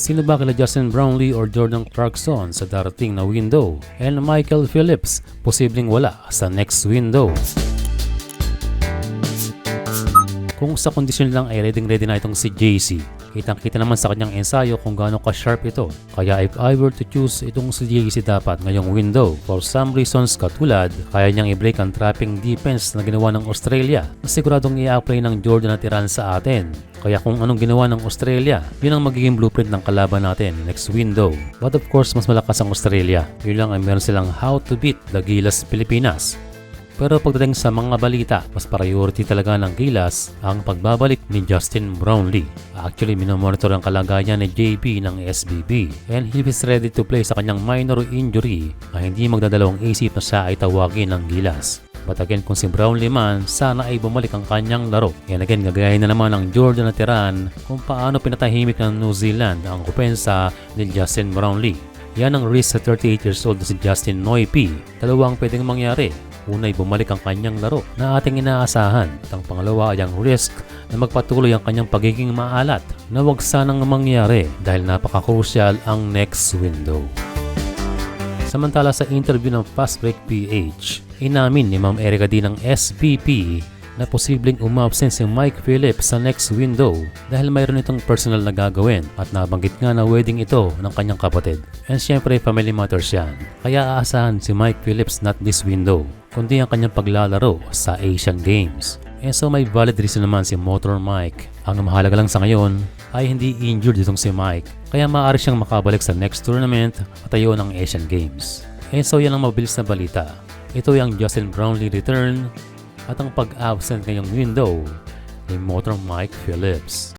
Sino ba kila Justin Brownlee or Jordan Clarkson sa darating na window? And Michael Phillips, posibleng wala sa next window. Kung sa kondisyon lang ay ready na itong si JC. Kitang-kita naman sa kanyang ensayo kung gaano ka-sharp ito. Kaya if I were to choose, itong si JC dapat ngayong window. For some reasons katulad, kaya niyang i-break ang trapping defense na ginawa ng Australia na siguradong i-apply ng Jordan na tiran sa atin. Kaya kung anong ginawa ng Australia, yun ang magiging blueprint ng kalaban natin next window. But of course, mas malakas ang Australia. Yun lang ay meron silang how to beat the Gilas Pilipinas. Pero pagdating sa mga balita, mas priority talaga ng Gilas ang pagbabalik ni Justin Brownlee. Actually, minomonitor ang kalagayan ni JB ng SBB and he is ready to play sa kanyang minor injury na hindi magdadalawang isip na siya ay tawagin ng Gilas. But again, kung si Brownlee man, sana ay bumalik ang kanyang laro. And again, gagayahin na naman ng Jordan na tiran kung paano pinatahimik ng New Zealand ang kupensa ni Justin Brownlee. Yan ang risk sa 38 years old na si Justin Noipy. Dalawang pwedeng mangyari. Una ay bumalik ang kanyang laro na ating inaasahan at ang pangalawa ay ang risk na magpatuloy ang kanyang pagiging maalat na wag sanang mangyari dahil napaka-crucial ang next window. Samantala sa interview ng Fast Break PH, inamin ni Ma'am Erica D ng SBP na posibleng umabsent si Mike Phillips sa next window dahil mayroon itong personal na gagawin at nabanggit nga na wedding ito ng kanyang kapatid. And syempre family matters yan. Kaya aasahan si Mike Phillips not this window, kundi ang kanyang paglalaro sa Asian Games. And so may valid reason naman si Motor Mike. Ang mahalaga lang sa ngayon ay hindi injured itong si Mike, kaya maaari siyang makabalik sa next tournament at ayon ng Asian Games. And so yan ang mabilis na balita. Ito yung Justin Brownlee return at ang pag-absent ngayong window ni Motor Mike Phillips.